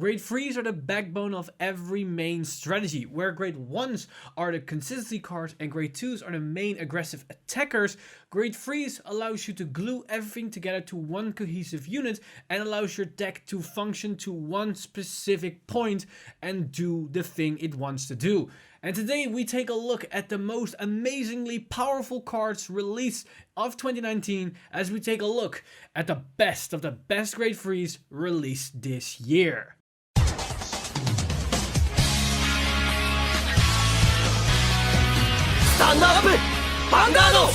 Grade 3s are the backbone of every main strategy, where grade 1s are the consistency cards and grade 2s are the main aggressive attackers. Grade 3s allows you to glue everything together to one cohesive unit and allows your deck to function to one specific point and do the thing it wants to do. And today we take a look at the most amazingly powerful cards released of 2019 as we take a look at the best of the best grade 3s released this year. Stand up! Vanguard!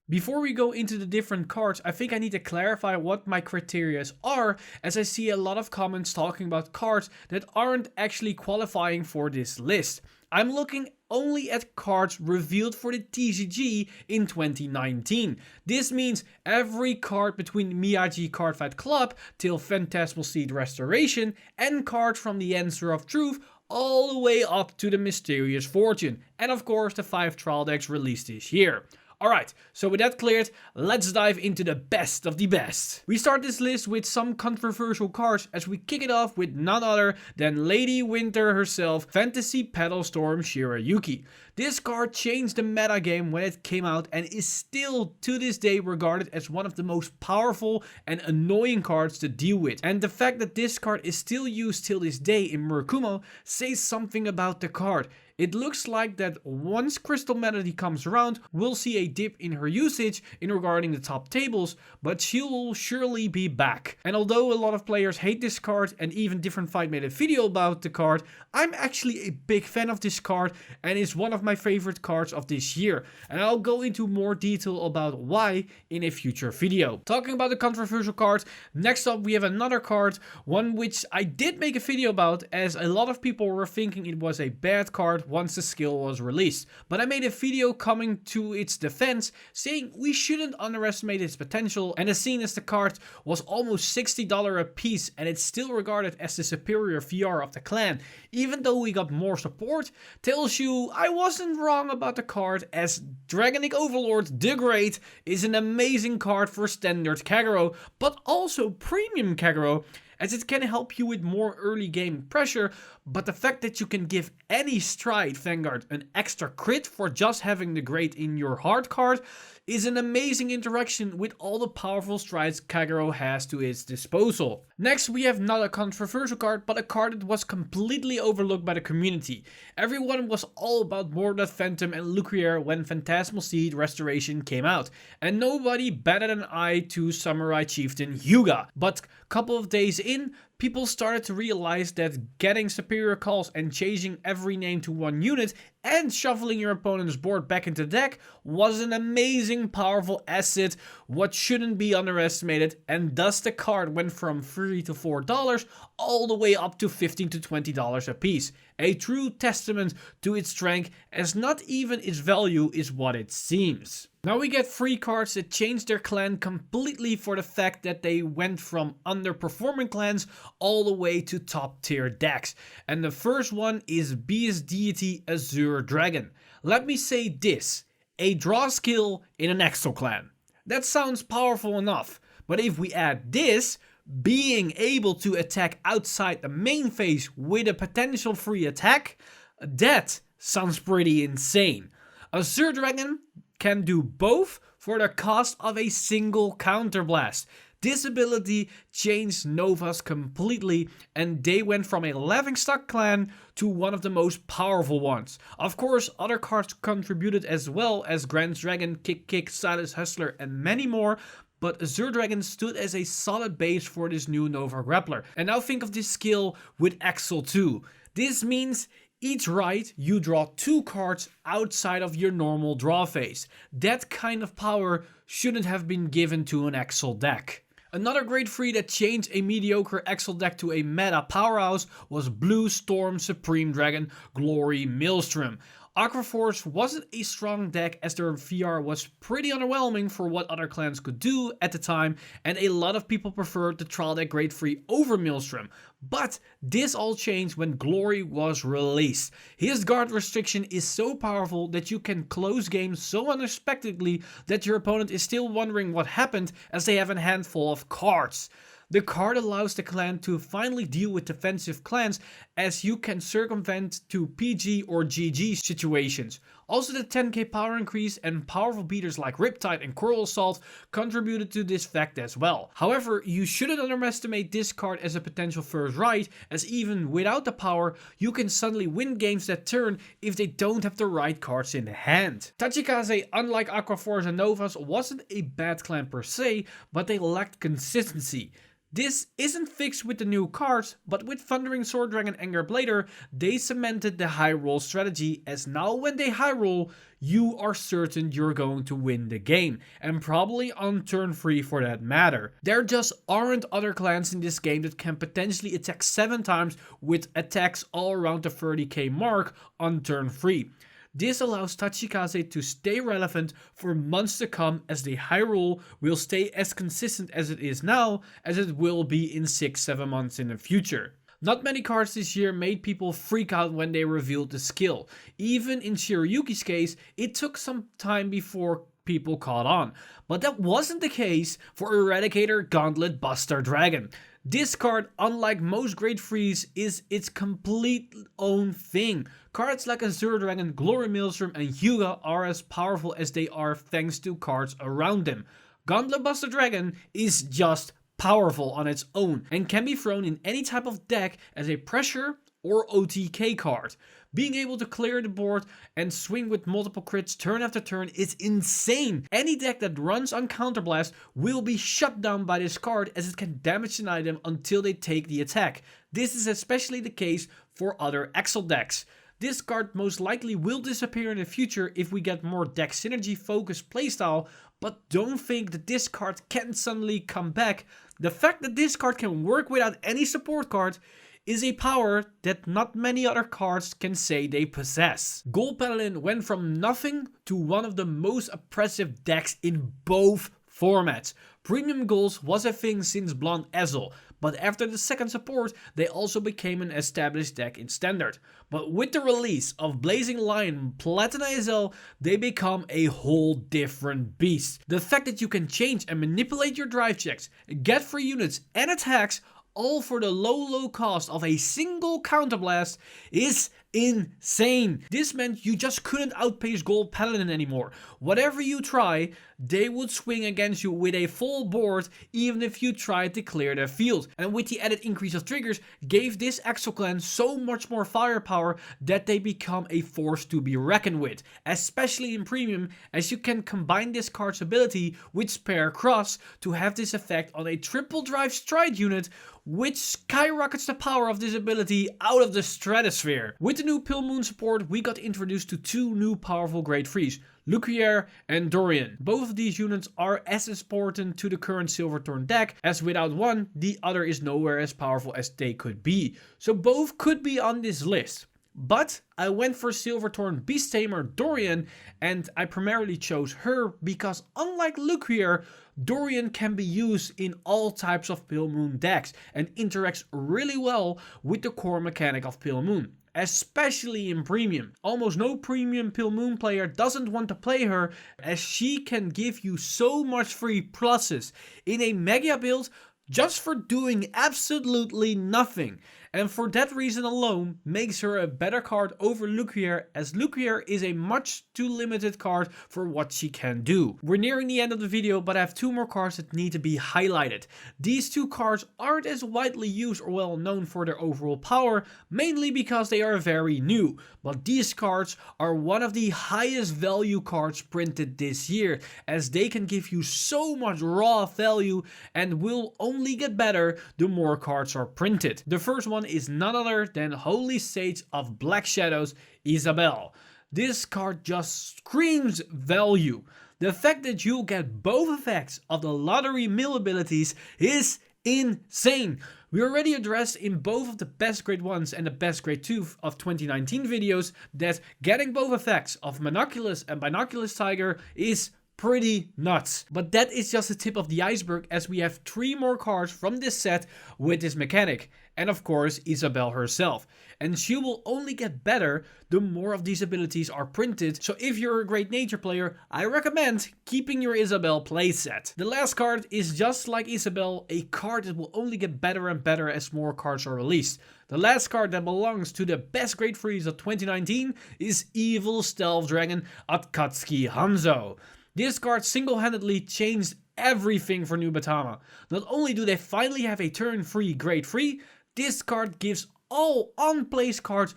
Before we go into the different cards, I think I need to clarify what my criteria are, as I see a lot of comments talking about cards that aren't actually qualifying for this list. I'm looking only at cards revealed for the TCG in 2019. This means every card between Miyagi Cardfight Club till Phantasmal Seed Restoration and cards from the Answer of Truth all the way up to the Mysterious Fortune, and of course the 5 trial decks released this year. Alright, so with that cleared, let's dive into the best of the best. We start this list with some controversial cards as we kick it off with none other than Lady Winter herself, Fantasy Petal Storm Shirayuki. This card changed the meta game when it came out and is still to this day regarded as one of the most powerful and annoying cards to deal with. And the fact that this card is still used till this day in Murakumo says something about the card. It looks like that once Crystal Melody comes around, we'll see a dip in her usage in regarding the top tables, but she will surely be back. And although a lot of players hate this card and even Different Fight made a video about the card, I'm actually a big fan of this card and it's one of my favorite cards of this year. And I'll go into more detail about why in a future video. Talking about the controversial cards, next up we have another card, one which I did make a video about as a lot of people were thinking it was a bad card once the skill was released. But I made a video coming to its defense saying we shouldn't underestimate its potential, and as seen as the card was almost $60 a piece and it's still regarded as the superior VR of the clan, even though we got more support, tells you I wasn't wrong about the card, as Kagero Overlord the Great is an amazing card for standard Kagero, but also premium Kagero, as it can help you with more early game pressure, but the fact that you can give any Stride Vanguard an extra crit for just having the Great in your hard card is an amazing interaction with all the powerful strides Kagero has to its disposal. Next we have not a controversial card, but a card that was completely overlooked by the community. Everyone was all about Mordred Phantom and Lucriere when Phantasmal Seed Restoration came out, and nobody better than I-2 Samurai Chieftain Hyuga. But a couple of days in, people started to realize that getting superior calls and changing every name to one unit and shuffling your opponent's board back into the deck was an amazing powerful asset, what shouldn't be underestimated, and thus the card went from $3 to $4 all the way up to $15 to $20 a piece. A true testament to its strength, as not even its value is what it seems. Now we get 3 cards that changed their clan completely for the fact that they went from underperforming clans all the way to top tier decks. And the first one is Beast Deity Azure Dragon. Let me say this, a draw skill in an Exo clan. That sounds powerful enough, but if we add this, being able to attack outside the main phase with a potential free attack, that sounds pretty insane. Azure Dragon can do both for the cost of a single counterblast. This ability changed Novas completely, and they went from a laughingstock clan to one of the most powerful ones. Of course, other cards contributed as well, as Grand Dragon, Kick, Silas Hustler and many more, but Azure Dragon stood as a solid base for this new Nova Grappler. And now think of this skill with Ezel too. This means each ride you draw 2 cards outside of your normal draw phase. That kind of power shouldn't have been given to an Ezel deck. Another grade 3 that changed a mediocre Ezel deck to a meta powerhouse was Blue Storm Supreme Dragon Glory Maelstrom. Aqua Force wasn't a strong deck as their VR was pretty underwhelming for what other clans could do at the time, and a lot of people preferred the trial deck grade 3 over Maelstrom. But this all changed when Glory was released. His guard restriction is so powerful that you can close games so unexpectedly that your opponent is still wondering what happened, as they have a handful of cards. The card allows the clan to finally deal with defensive clans, as you can circumvent to PG or GG situations. Also, the 10k power increase and powerful beaters like Riptide and Coral Assault contributed to this fact as well. However, you shouldn't underestimate this card as a potential first right, as even without the power, you can suddenly win games that turn if they don't have the right cards in the hand. Tachikaze, unlike Aqua Force and Novas, wasn't a bad clan per se, but they lacked consistency. This isn't fixed with the new cards, but with Thundering Sword Dragon and Blader, they cemented the high roll strategy, as now when they high roll, you are certain you're going to win the game, and probably on turn 3 for that matter. There just aren't other clans in this game that can potentially attack 7 times with attacks all around the 30k mark on turn 3. This allows Tachikaze to stay relevant for months to come, as the high roll will stay as consistent as it is now as it will be in 6-7 months in the future. Not many cards this year made people freak out when they revealed the skill. Even in Shirayuki's case, it took some time before people caught on. But that wasn't the case for Eradicator Gauntlet Buster Dragon. This card, unlike most grade 3s, is its complete own thing. Cards like Azure Dragon, Glory Maelstrom and Hyuga are as powerful as they are thanks to cards around them. Gauntlet Buster Dragon is just powerful on its own and can be thrown in any type of deck as a pressure or OTK card. Being able to clear the board and swing with multiple crits turn after turn is insane. Any deck that runs on Counterblast will be shut down by this card, as it can damage an item until they take the attack. This is especially the case for other Ezel decks. This card most likely will disappear in the future if we get more deck synergy focused playstyle, but don't think that this card can suddenly come back. The fact that this card can work without any support card is a power that not many other cards can say they possess. Gold Paladin went from nothing to one of the most oppressive decks in both formats. Premium Goals was a thing since Blonde Ezel, but after the second support, they also became an established deck in Standard. But with the release of Blazing Lion Platina Ezel, they become a whole different beast. The fact that you can change and manipulate your drive checks, get free units and attacks, all for the low cost of a single counterblast, is insane. This meant you just couldn't outpace Gold Paladin anymore. Whatever you try, they would swing against you with a full board even if you tried to clear their field. And with the added increase of triggers, gave this Ezel clan so much more firepower that they become a force to be reckoned with. Especially in Premium, as you can combine this card's ability with Spare Cross to have this effect on a triple drive stride unit, which skyrockets the power of this ability out of the stratosphere. With the new Pill Moon support, we got introduced to 2 new powerful grade 3s, Lucier and Dorian. Both of these units are as important to the current Silverthorn deck, as without one, the other is nowhere as powerful as they could be. So both could be on this list. But I went for Silverthorn Beast Tamer Dorian, and I primarily chose her because unlike Lucier, Dorian can be used in all types of Pill Moon decks and interacts really well with the core mechanic of Pill Moon, especially in Premium. Almost no Premium Pill Moon player doesn't want to play her, as she can give you so much free pluses in a mega build just for doing absolutely nothing. And for that reason alone, makes her a better card over Lucier, as Lucier is a much too limited card for what she can do. We're nearing the end of the video, but I have 2 more cards that need to be highlighted. These 2 cards aren't as widely used or well known for their overall power, mainly because they are very new. But these cards are one of the highest value cards printed this year, as they can give you so much raw value and will only get better the more cards are printed. The first one is none other than Holy Sage of Black Shadows, Isabelle. This card just screams value. The fact that you'll get both effects of the lottery mill abilities is insane. We already addressed in both of the best grade 1s and the best grade 2 of 2019 videos that getting both effects of Monoculus and Binoculus Tiger is pretty nuts. But that is just the tip of the iceberg, as we have 3 more cards from this set with this mechanic. and of course Isabelle herself. And she will only get better the more of these abilities are printed, so if you're a great nature player, I recommend keeping your Isabelle playset. The last card is just like Isabelle, a card that will only get better and better as more cards are released. The last card that belongs to the best Great Freeze of 2019 is Evil Stealth Dragon Akatsuki Hanzo. This card single-handedly changed everything for Nubatama. Not only do they finally have a turn 3 Great Free, this card gives all on-place cards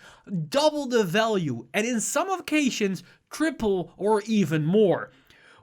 double the value, and in some occasions triple or even more.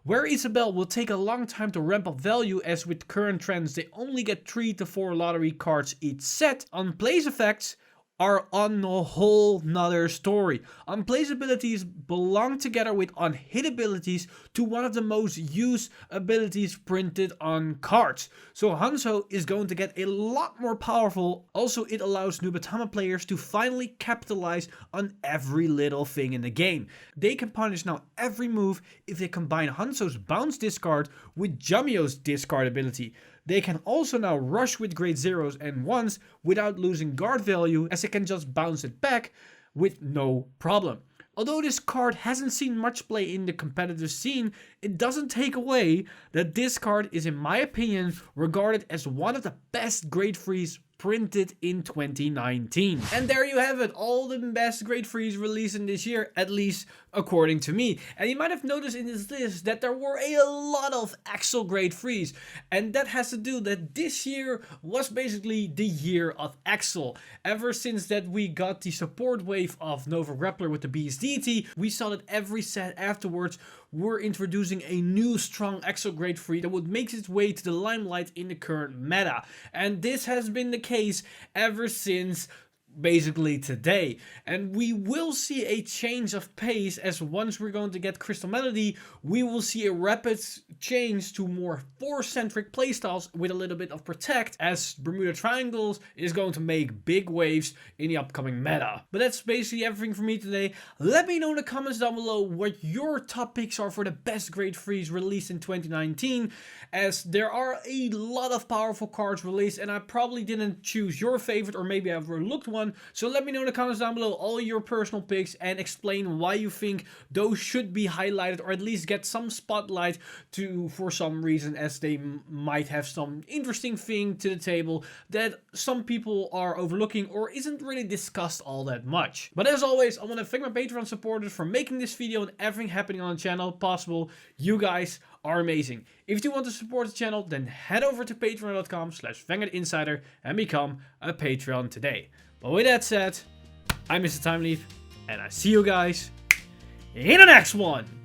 Where Isabelle will take a long time to ramp up value, as with current trends they only get 3 to 4 lottery cards each set, on-place effects are on a whole nother story. On-place abilities belong together with on-hit abilities to one of the most used abilities printed on cards. So Hanzo is going to get a lot more powerful. Also, it allows Nubatama players to finally capitalize on every little thing in the game. They can punish now every move if they combine Hanzo's bounce discard with Jamio's discard ability. They can also now rush with grade 0s and 1s without losing guard value, as they can just bounce it back with no problem. Although this card hasn't seen much play in the competitive scene, it doesn't take away that this card is, in my opinion, regarded as one of the best Great Freeze printed in 2019. And there you have it, all the best Great Freeze released in this year, at least according to me. And you might have noticed in this list that there were a lot of Axel Great Freeze, and that has to do that this year was basically the year of Axel. Ever since that we got the support wave of Nova Grappler with the Beast Deity, we saw that every set afterwards were introducing a new strong Axel Great Freeze that would make its way to the limelight in the current meta. And this has been the case ever since basically today, and we will see a change of pace, as once we're going to get Crystal Melody, we will see a rapid change to more force-centric playstyles with a little bit of protect, as Bermuda Triangles is going to make big waves in the upcoming meta. But that's basically everything for me today. Let me know in the comments down below what your top picks are for the best Great Freeze released in 2019, as there are a lot of powerful cards released, and I probably didn't choose your favorite, or maybe I overlooked one. So let me know in the comments down below all your personal picks and explain why you think those should be highlighted, or at least get some spotlight to for some reason, as they might have some interesting thing to the table that some people are overlooking or isn't really discussed all that much. But as always, I want to thank my Patreon supporters for making this video and everything happening on the channel possible. You guys are amazing. If you want to support the channel, then head over to patreon.com/VanguardInsider and become a Patreon today. But with that said, I'm Mr. Timeleaf, and I see you guys in the next one!